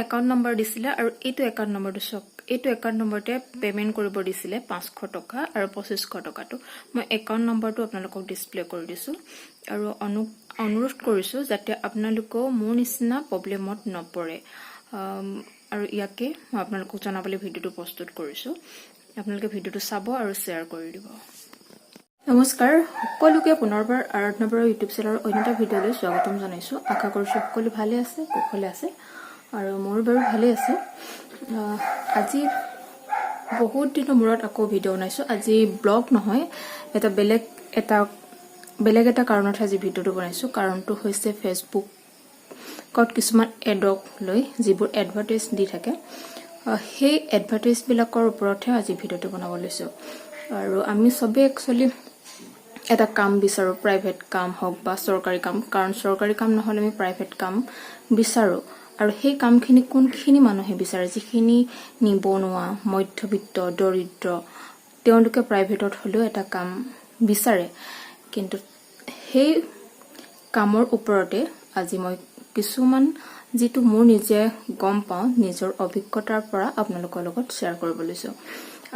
account number দিছিলে আৰু এইটো একাউন্ট নম্বৰটো চক এইটো একাউন্ট নম্বৰতে পেমেন্ট কৰিব দিছিলে 500 টকা আৰু 2500 টকাটো মই একাউন্ট নম্বৰটো আপোনালোকক ডিসপ্লে কৰি দিছো আৰু অনুৰোধ কৰিছো যাতে আপোনালোকও মোৰ নিচিনা প্ৰবলেমত নপৰে আৰু ইয়াকে মই আপোনালোকক জনাবলৈ ভিডিওটো প্ৰস্তুত কৰিছো আপোনালোকে ভিডিওটো চাব আৰু শেয়াৰ কৰি দিব নমস্কাৰ সকলোকে পুনৰবাৰ আৰাধনাবাৰ ইউটিউব চেনেলৰ অন্যটা ভিডিওলৈ স্বাগতম জনাইছো আশা কৰিছো সকলো ভালে আছে কুশলে আছে আৰু মোৰ বাৰু ভালে আছে আজি বহুত দিনৰ মূৰত আকৌ ভিডিও বনাইছো আজি ব্লগ নহয় এটা বেলেগ এটা কাৰণত আজি ভিডিওটো বনাইছো কাৰণটো হৈছে ফেসবুক কত কিছুমান এডক লৈ যিবোৰ এডভাৰটাইজ দি থাকে সেই এডভাৰটাইজ বিলাকৰ ওপৰতহে আজি ভিডিওটো বনাব লৈছো আৰু আমি সবে একচুয়ালি এটা কাম বিচাৰো প্ৰাইভেট কাম হওক বা সৰকাৰি কাম কাৰণ সৰকাৰি কাম নহলে আমি প্ৰাইভেট কাম বিচাৰো আৰু সেই কামখিনি কোনখিনি মানুহে বিচাৰে যিখিনি নিবনুৱা মধ্যবিত্ত দৰিদ্ৰ তেওঁলোকে প্ৰাইভেটত হলেও এটা কাম বিচাৰে কিন্তু সেই কামৰ ওপৰতে আজি মই কিছুমান যেটো মোৰ নিজে গম পাও নিজৰ অভিজ্ঞতাৰ পৰা আপোনালোকৰ লগত শেয়াৰ কৰিব লৈছো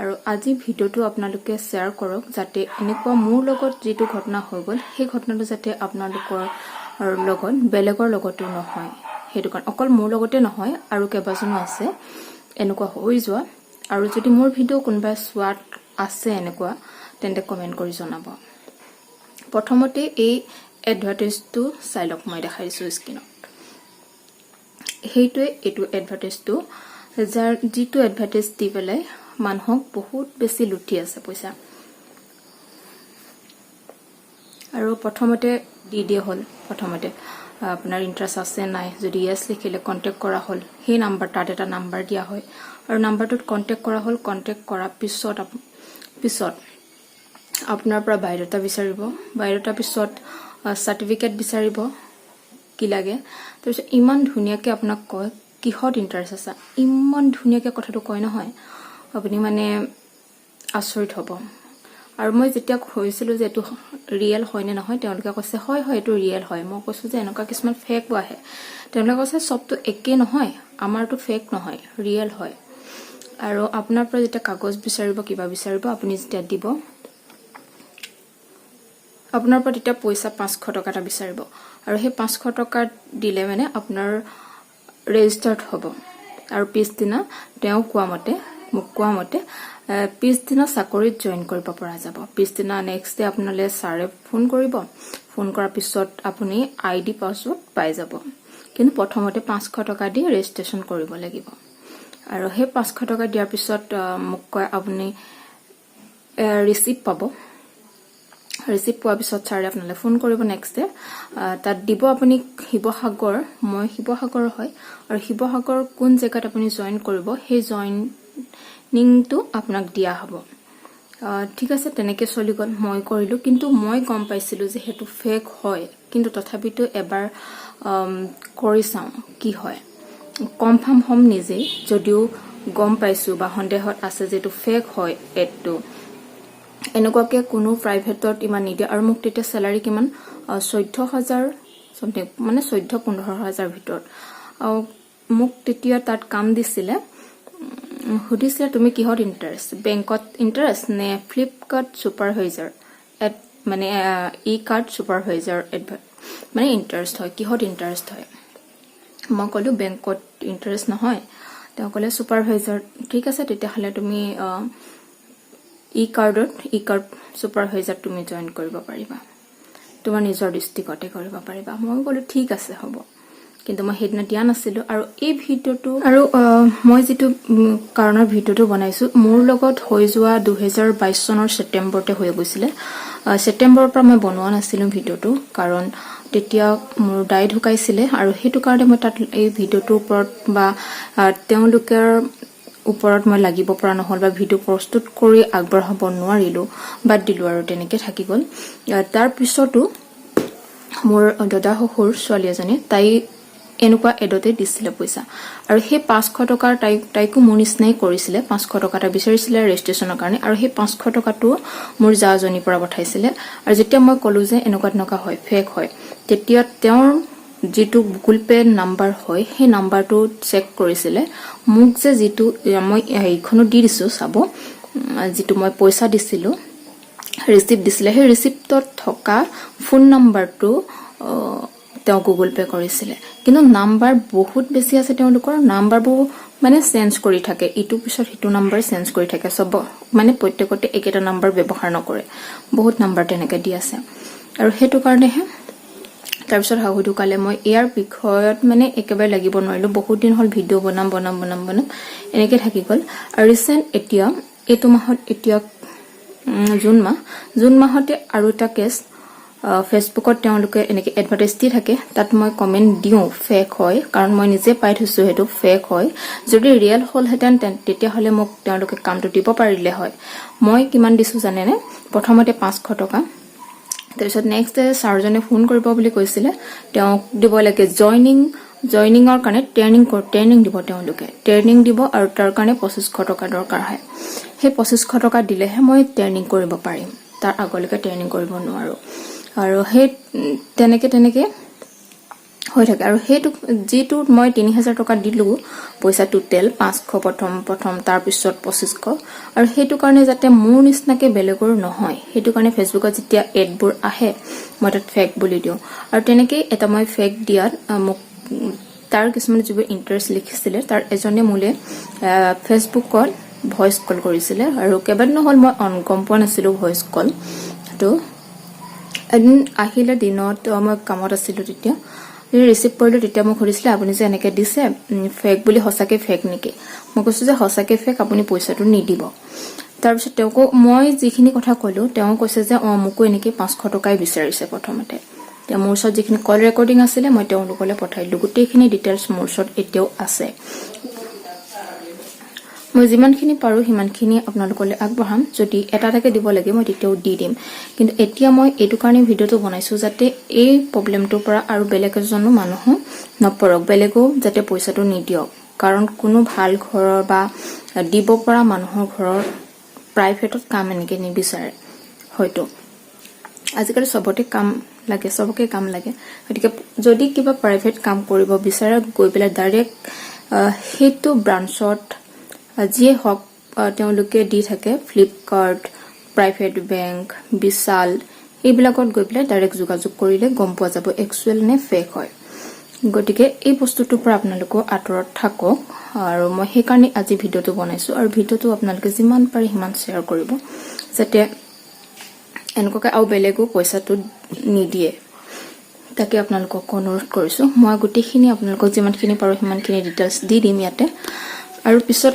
আৰু আজি ভিডিওটো আপোনালোকে শেয়াৰ কৰক যাতে এনেকুৱা মোৰ লগত যেটো ঘটনা হৈ গল সেই ঘটনাটো যাতে আপোনালোকৰ লগত বেলেগৰ লগতো নহয় হেতু কাৰণ অকল মোৰ লগতে নহয় আৰু কেবাজনো আছে এনেকুৱা হৈ যোৱা আৰু যদি মোৰ ভিডিও কোনবা সোৱাত আছে এনেকুৱা তেন্তে কমেন্ট কৰি জনাব প্ৰথমতে এই এডভাৰটাইজটো চাইলক মই দেখাইছো স্ক্ৰিনত হেইটোৱে এটো এডভাৰটাইজটো যাৰ যেটো এডভাৰটাইজ দি পেলাই মানুহক বহুত বেছি লুটি আছে পইচা আৰু প্ৰথমতে দি দিয়া হল প্ৰথমতে আপোনাৰ ইন্টাৰেষ্ট আছে নাই যদি ইয়েস লিখিলে কন্টাক্ট কৰা হল সেই নাম্বাৰ তাত এটা নাম্বাৰ দিয়া হয় আৰু নাম্বাৰটোত কন্টাক্ট কৰা হল কন্টাক্ট কৰা পিছত আপোনাৰ পৰা বায়োডাটা বিচাৰিব বায়োডাটা পিছত সাৰ্টিফিকেট বিচাৰিব কি লাগে তাৰপিছত ইমান ধুনিয়াকে আপোনাক কয় কিহত ইন্টাৰেষ্ট আছে ইমান ধুনিয়াকে কথাটো কয় নহয় আপুনি মানে আচৰিত হ'ব আৰু মই যেতিয়া কৈছিলো যে এটো ৰিয়েল হয় নে নহয় তেওঁলোকে কৈছে হয় হয় এটো ৰিয়েল হয় মই কৈছো যে এনেকুৱা কিছুমান ফেক আহে তেওঁলোকে কৈছে সবটো একে নহয় আমাৰটো ফেক নহয় ৰিয়েল হয় আৰু আপোনাৰ পৰা যেতিয়া কাগজ বিচাৰিব কিবা বিচাৰিব আপুনি যেতিয়া দিব আপোনাৰ পৰা তেতিয়া পইচা 500 টকা এটা বিচাৰিব আৰু সেই 500 টকা দিলে মানে আপোনাৰ ৰেজিষ্টাৰ্ড হ'ব আৰু পিছদিনা তেওঁ মোক কোৱা মতে পিছদিনা চাকৰিত জয়েন কৰিব পৰা যাব পিছদিনা নেক্সট ডে আপোনালে সাৰে ফোন কৰিব ফোন কৰাৰ পিছত আপুনি আইডি পাছৱৰ্ড পাই যাব কিন্তু প্ৰথমতে 500 টকা দি ৰেজিষ্ট্ৰেচন কৰিব লাগিব আৰু সেই 500 টকা দিয়াৰ পিছত মোক কয় আপুনি ৰিসিভ পাব ৰিসিভ পোৱাৰ পিছত সাৰে আপোনালে ফোন কৰিব নেক্সট ডে তাত দিব আপুনি শিৱসাগৰ মই শিৱসাগৰ হয় আৰু শিৱসাগৰ কোন জেগাত আপুনি জয়েন কৰিব সেই জয়েনিংটো আপোনাক দিয়া হ'ব ঠিক আছে তেনেকে চলি গল মই কৰিলো কিন্তু মই গম পাইছিলো যে হেতু ফেক হয় কিন্তু তথাপিতো এবাৰ কৰি চাও কি হয় কনফাৰ্ম হম নিজে যদিও গম পাইছো বা সন্দেহত আছে যে এটো ফেক হয় এটো এনেকুৱাকে কোনো প্ৰাইভেটত ইমান নিদিয়ে আৰু মোক তেতিয়া স্যালাৰি কিমান 14000 সমথিং মানে 14-15000 ভিতৰত মোক তেতিয়া তাত কাম দিছিলে সুধিছিলে তুমি কিহত ইন্টাৰেষ্ট বেংকত ইন্টাৰেষ্ট নে ফ্লিপকাৰ্ট সুপাৰভাইজাৰ মানে ই কাৰ্ড সুপাৰভাইজাৰ মানে ইন্টাৰেষ্ট হয় কিহত ইন্টাৰেষ্ট হয় মই কলো বেংকত ইন্টাৰেষ্ট নহয় তেওঁ কলে সুপাৰভাইজাৰ ঠিক আছে তেতিয়া হলে তুমি ই কাৰ্ড সুপাৰভাইজাৰ তুমি জয়েন কৰিব পাৰিবা তোমাৰ নিজৰ ডিস্ট্ৰিক্টতে কৰিব পাৰিবা মই কলো ঠিক আছে হ'ব কিন্তু মই হেদিনা দিয়া নাছিলো আৰু এই ভিডিওটো আৰু মই যেটো কাৰণৰ ভিডিওটো বনাইছো মোৰ লগত হৈ যোৱা 2022 চনৰ ছেপ্টেম্বৰতে হৈ গৈছিল ছেপ্টেম্বৰৰ পৰা মই বনোৱা নাছিলো ভিডিওটো কাৰণ তেতিয়া মোৰ দাই ঢুকাইছিল আৰু হেতু কাৰণে মই তাত এই ভিডিওটোৰ ওপৰত বা তেওঁলোকৰ ওপৰত মই লাগিব পৰা নহল বা ভিডিও প্ৰস্তুত কৰি আগবঢ়াব নোৱাৰিলো বাদ দিলো আৰু তেনেকে থাকি গল তাৰ পিছতো মোৰ দাদা হহুৰ ছোৱালী এজনী তাই এনেকুৱা এডতে দিছিলে পইচা আৰু সেই 500 টকাৰ তাইকো মোৰ নিচিনাই কৰিছিলে 500 টকা এটা বিচাৰিছিলে ৰেজিষ্ট্ৰেচনৰ কাৰণে আৰু সেই 500 টকাটো মোৰ জাজনীৰ পৰা পঠাইছিলে আৰু যেতিয়া মই কলো যে এনেকুৱা হয় ফেক হয় তেতিয়া তেওঁৰ যেটো গুগল পে নাম্বাৰ হয় সেই নাম্বাৰটো চেক কৰিছিলে মোক যে যেটো মই এইখনো দি দিছো চাব যেটো মই পইচা দিছিলো ৰিসিপ্ট দিছিলে সেই ৰিসিপ্টত থকা ফোন নাম্বাৰটো তেওঁ গুগল পে কৰিছিলে কিন্তু নাম্বাৰ বহুত বেছি আছে তেওঁলোকৰ নাম্বাৰবোৰ মানে চেঞ্জ কৰি থাকে ইটো পিছত হিটো নাম্বাৰ চেঞ্জ কৰি থাকে সব মানে প্ৰত্যেকতে একেটা নাম্বাৰ ব্যৱহাৰ নকৰে বহুত নাম্বাৰ তেনেকে দি আছে আৰু হেতু কাৰণে হে তাৰ পিছত হাহুদু কালে মই ইয়াৰ বিষয়ত মানে একেবাৰে লাগিব নোৱাৰিলো বহুত দিন হল ভিডিও বনাম এনেকে থাকি গল আৰু ৰিসেন্ট এতিয়া এটো মাহত এতিয়া জুন মাহতে আৰু এটা কেছ ফেসবুকত তেওঁলোকে এনেকে এডভাৰটাইজ দি থাকে তাত মই কমেন্ট দিও ফেক হয় কাৰণ মই নিজে পাই থৈছো হেতু ফেক হয় যদি ৰিয়েল হল হেতেন তেতিয়া হলে মোক তেওঁলোকে কামটো দিব পাৰিলে হয় মই কিমান দিছো জানে নে প্ৰথমতে 500 টকা তাৰপিছত নেক্সট সাৰজনে ফোন কৰিব বুলি কৈছিলে তেওঁ দিব লাগে জয়নিংৰ কাৰণে ট্ৰেইনিং দিব তেওঁলোকে ট্ৰেইনিং দিব আৰু তাৰ কাৰণে 2500 টকা দৰকাৰ হয় সেই 2500 টকা দিলেহে মই ট্ৰেইনিং কৰিব পাৰিম তাৰ আগলৈকে ট্ৰেইনিং কৰিব নোৱাৰো আৰু সেই তেনেকে হৈ থাকে আৰু হেতু যেটো মই 3000 টকা দিলু পইচা টোটাল 500 প্ৰথম তাৰ পিছত 2500 আৰু হেতু কাৰণে যাতে মোৰ নিছনাকে বেলেগৰ নহয় হেতু কাৰণে ফেসবুকত যেতিয়া এডবোৰ আহে মই তাত ফেক বুলি দিও আৰু তেনেকে এটা মই ফেক দিয়াত মোক তাৰ কিছুমান যিবোৰ ইন্টাৰেষ্ট লিখিছিলে তাৰ এজনে মোলে ফেসবুকত ভয়েস কল কৰিছিলে আৰু কেবাদিন হল মই গম পোৱা নাছিলো ভয়েস কল তো এদিন আহিলে দিনত মই কামত আছিলো তেতিয়া ৰিসিভ কৰিলো তেতিয়া মোক সুধিছিলে আপুনি যে এনেকে দিছে ফেক বুলি হসাকে ফেক নেকি মই কৈছো যে হসাকে ফেক আপুনি পইচাটো নিদিব তাৰ পিছত তেওঁকো মই যিখিনি কথা কলো তেওঁ কৈছে যে মোকো এনেকে 500 টকাই বিচাৰিছে প্ৰথমতে তে মোৰ ওচৰত যিখিনি কল ৰেকৰ্ডিং আছিলে মই তেওঁলোকলৈ পঠাইলো গোটেইখিনি ডিটেইলছ মোৰ ওচৰত এতিয়াও আছে মই যিমানখিনি পাৰো হিমানখিনি আপোনালোকলৈ আগবঢ়াম যদি এটাটাকে দিব লাগে মই তেতিয়াও দি দিম কিন্তু এতিয়া মই এটো কাৰণে ভিডিওটো বনাইছো যাতে এই প্ৰবলেমটোৰ পৰা আৰু বেলেগ এজনো মানুহ নপৰক বেলেগো যাতে পইচাটো নিদিয়ক কাৰণ কোনো ভাল ঘৰৰ বা দিব পৰা মানুহৰ ঘৰৰ প্ৰাইভেটত কাম এনেকে নিবিচাৰে হয়তো আজিকালি সবতে কাম লাগে সবকে কাম লাগে গতিকে যদি কিবা প্ৰাইভেট কাম কৰিব বিচাৰে গৈ পেলাই ডাইৰেক্ট হেতু ব্ৰাঞ্চত যিয়ে হক তেওঁলোকে দি থাকে ফ্লিপকাৰ্ট প্ৰাইভেট বেংক বিশাল এইবিলাকত গৈ পেলাই ডাইৰেক্ট যোগাযোগ কৰিলে গম পোৱা যাব একচুৱেল নে ফেক হয় গতিকে এই বস্তুটোৰ পৰা আপোনালোক আতৰত থাকক আৰু মই সেই কাৰণে আজি ভিডিওটো বনাইছো আৰু ভিডিওটো আপোনালোকে যিমান পাৰে সিমান শেয়াৰ কৰিব যাতে এনেকৈ আৰু বেলেগো পইচাটো নিদিয়ে তাকে আপোনালোকক অনুৰোধ কৰিছো মই গোটেইখিনি আপোনালোকক যিমানখিনি পাৰো সিমানখিনি ডিটেইলছ দি দিম ইয়াতে আৰু পিছত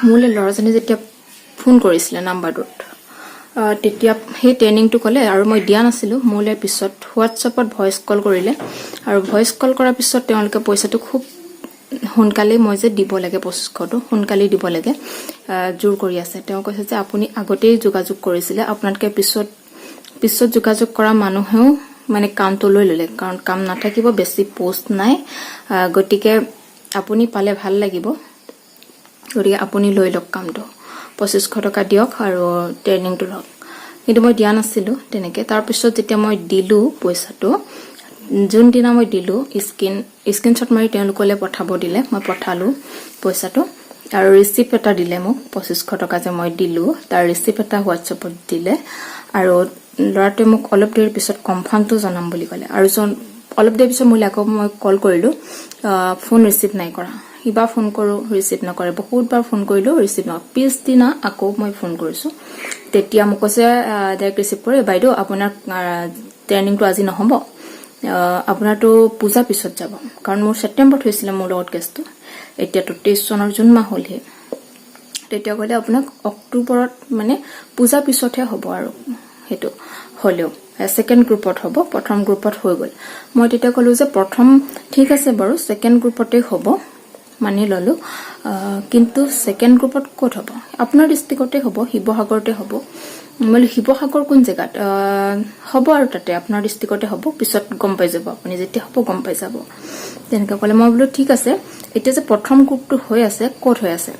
মোলে লৰাজনে যেতিয়া ফোন কৰিছিলে নাম্বাৰটোত তেতিয়া সেই ট্ৰেইনিংটো কলে আৰু মই দিয়া নাছিলো মোলে পিছত হোৱাটছএপত ভয়েস কল কৰিলে আৰু ভয়েস কল কৰাৰ পিছত তেওঁলোকে পইচাটো খুব সোনকালে মই যে দিব লাগে 2500টো সোনকালে দিব লাগে জোৰ কৰি আছে তেওঁ কৈছে যে আপুনি আগতেই যোগাযোগ কৰিছিলে আপোনাতকে পিছত যোগাযোগ কৰা মানুহেও মানে কামটো লৈ ললে কাৰণ কাম নাথাকিব বেছি পোষ্ট নাই গতিকে আপুনি পালে ভাল লাগিব গতিকে আপুনি লৈ লওক কামটো 2500 টকা দিয়ক আৰু ট্ৰেইনিংটো লওক কিন্তু মই দিয়া নাছিলো তেনেকে তাৰ পিছত যেতিয়া মই দিলু পইচাটো জুন দিনা মই দিলু স্ক্ৰিনশ্বট মাৰি তেওঁলোকলে পঠাব দিলে মই পঠালো পইচাটো আৰু ৰিসিপ্ট এটা দিলে মোক 2500 টকা যে মই দিলু তাৰ ৰিসিপ্ট এটা হোৱাটছএপত দিলে আৰু লৰাটোৱে মোক অলপ দেৰি পিছত কনফাৰ্মটো জনাম বুলি ক'লে আৰু অলপ দেৰি পিছত মই কল কৰিলো ফোন ৰিসিভ নাই কৰা ইবা ফোন কৰো ৰিসিভ নকৰে বহুতবাৰ ফোন কৰিলো ৰিসিভ ন পিছ দিনা আকৌ মই ফোন কৰিছো তেতিয়া মোক কৈছে ডাইৰেক্ট ৰিসিভ কৰে বাইদেউ আপোনাৰ ট্ৰেইনিংটো আজি নহব আপোনাৰটো পূজা পিছত যাব কাৰণ মোৰ ছেপ্টেম্বৰত হৈছিল মোৰ লগত কেছটো এতিয়া 23 চনৰ জুন মাহ হলহে তেতিয়া কলে আপোনাক অক্টোবৰত মানে পূজা পিছতহে হ'ব আৰু হেতু হলেও সেকেন্ড গ্ৰুপত হ'ব প্ৰথম গ্ৰুপত হৈ গল মই তেতিয়া কলো যে প্ৰথম ঠিক আছে বাৰু সেকেন্ড গ্ৰুপতে হ'ব মানি ললো কিন্তু সেকেন্ড গ্ৰুপত ক'ত হ'ব আপোনাৰ ডিস্ট্ৰিক্টতে হ'ব হিবহাগৰতে হ'ব মই হিবহাগৰ কোন জায়গাত হ'ব আৰু তাতে আপোনাৰ ডিস্ট্ৰিক্টতে হ'ব পিছত গম পাই যাব আপুনি যেতিয়া হ'ব গম পাই যাব তেনেকা কলে মই বলো ঠিক আছে এতিয়া যে প্ৰথম গ্ৰুপটো হৈ আছে ক'ত হৈ আছে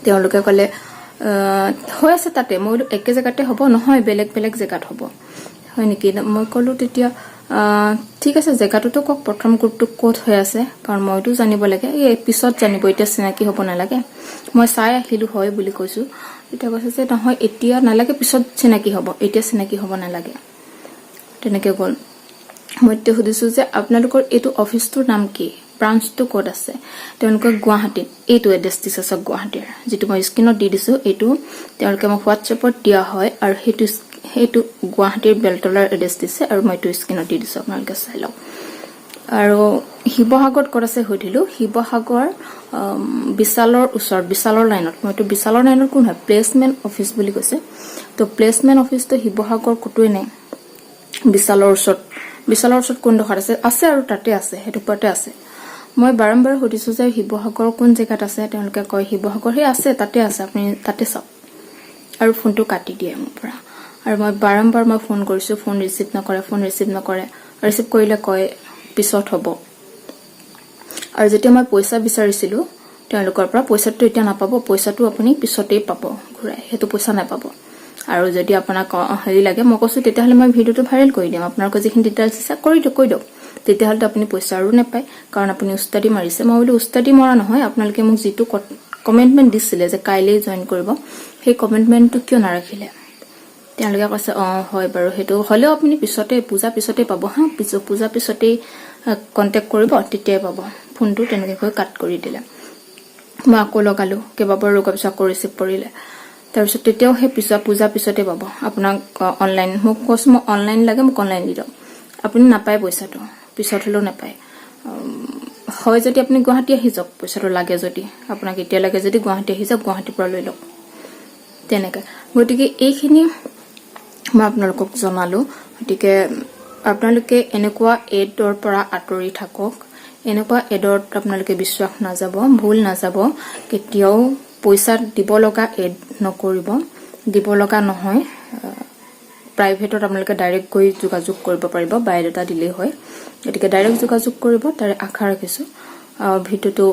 তেওঁলোকে কলে হৈ আছে তাতে মই একে জায়গাতে হ'ব নহয় বেলেগ জায়গাত হ'ব হয় নেকি মই কলো তেতিয়া ঠিক আছে জেগাটোতো কক প্ৰথম গ্ৰুপটো ক'ত হৈ আছে কাৰণ মইতো জানিব লাগে এই পিছত জানিব এতিয়া চিনাকি হ'ব নালাগে মই চাই আহিলো হয় বুলি কৈছো এটা কৈছে যে নহয় এতিয়া নালাগে পিছত চিনাকি হ'ব এতিয়া চিনাকি হ'ব নালাগে তেনেকে গ'ল মই এতিয়া সুধিছো যে আপোনালোকৰ এটো অফিসটোৰ নাম কি ব্ৰাঞ্চটো ক'ত আছে তেওঁলোকে গুৱাহাটীত এইটো এড্ৰেছ দিছে সব গুৱাহাটীৰ যেটো মই স্ক্ৰিনত দি দিছো এইটো তেওঁলোকে মোক WhatsAppত দিয়া হয় আৰু হেতু গুৱাহাটীৰ বেলতলাৰ এড্ৰেছ দিছে আৰু মই এইটো স্ক্ৰিনত দি দিছো আপোনালোকে চাই লওক আৰু শিৱসাগৰত ক'ত আছে সুধিলো শিৱসাগৰ বিশালৰ ওচৰত বিশালৰ লাইনত মইতো বিশালৰ লাইনত কোন হয় প্লেসমেন্ট অফিস বুলি কৈছে তো প্লেসমেন্ট অফিসটো শিৱসাগৰ কতোই নাই বিশালৰ ওচৰত কোন ডখৰ আছে আৰু তাতে আছে হেতু পতে আছে মই বাৰম্বাৰ সুধিছো যে শিৱসাগৰ কোন জেগাত আছে তেওঁলোকে কয় শিৱসাগৰ হে আছে তাতে আছে আপুনি তাতে চাওক আৰু ফোনটো কাটি দিয়ে মোৰ পৰা আৰু মই বাৰম্বাৰ ফোন কৰিছো ফোন ৰিসিভ নকৰে ৰিসিভ কৰিলে কয় পিছত হ'ব আৰু যেতিয়া মই পইচা বিচাৰিছিলো তেওঁলোকৰ পৰা পইচাটো এতিয়া নাপাব পইচাটো আপুনি পিছতেই পাব ঘূৰাই হেতু পইচা নাপাব আৰু যদি আপোনাক হেৰি লাগে মই কৈছো তেতিয়াহলে মই ভিডিওটো ভাইৰেল কৰি দিম আপোনালোকৰ যিখিনি ডিটেইলছ আছে কৈ দিও তেতিয়াহলে আপুনি পইচা আৰু নাপায় কাৰণ আপুনি উস্তাদি মাৰিছে মই বলি উস্তাদি মৰা নহয় আপোনালোকে মোক যিটো কমেন্টমেন্ট দিছিলে যে কাইলে জয়েন কৰিব সেই কমেন্টমেন্টটো কিয় নাৰাখিলে তেওঁলোকে কৈছে হয় বাৰু হেতু হলেও আপুনি পূজা পিছতে পাব হা পূজা পিছতে কন্টাক্ট কৰিব তেতিয়াই পাব ফোনটো তেনেকৈ কৈ কাট কৰি দিলে মই আকৌ লগালো কেবাবাৰ লগাৰ পিছত আকৌ ৰিসিভ কৰিলে তাৰপিছত তেতিয়াও হে পূজা পিছতে পাব আপোনাক অনলাইন মোক কৈছো মই অনলাইন লাগে মোক অনলাইন দি দিয়ক আপুনি নাপায় পইচাটো পিছত হলেও নাপায় হয় যদি আপুনি গুৱাহাটী আহি যাওক পইচাটো লাগে যদি আপোনাক এতিয়া লাগে যদি গুৱাহাটী আহি যাওক গুৱাহাটীৰ পৰা লৈ লওক তেনেকৈ গতিকে এইখিনি মই আপোনালোকক জনালো গতিকে আপোনালোকে এনেকুৱা এডৰ পৰা আঁতৰি থাকক এনেকুৱা এডত আপোনালোকে বিশ্বাস নাযাব ভুল নাযাব কেতিয়াও পইচা দিব লগা এড নকৰিব দিব লগা নহয় প্ৰাইভেটত আপোনালোকে ডাইৰেক্ট গৈ যোগাযোগ কৰিব পাৰিব বায়োডাটা দিলেই হয় গতিকে ডাইৰেক্ট যোগাযোগ কৰিব তাৰে আশা ৰাখিছো ভিডিওটো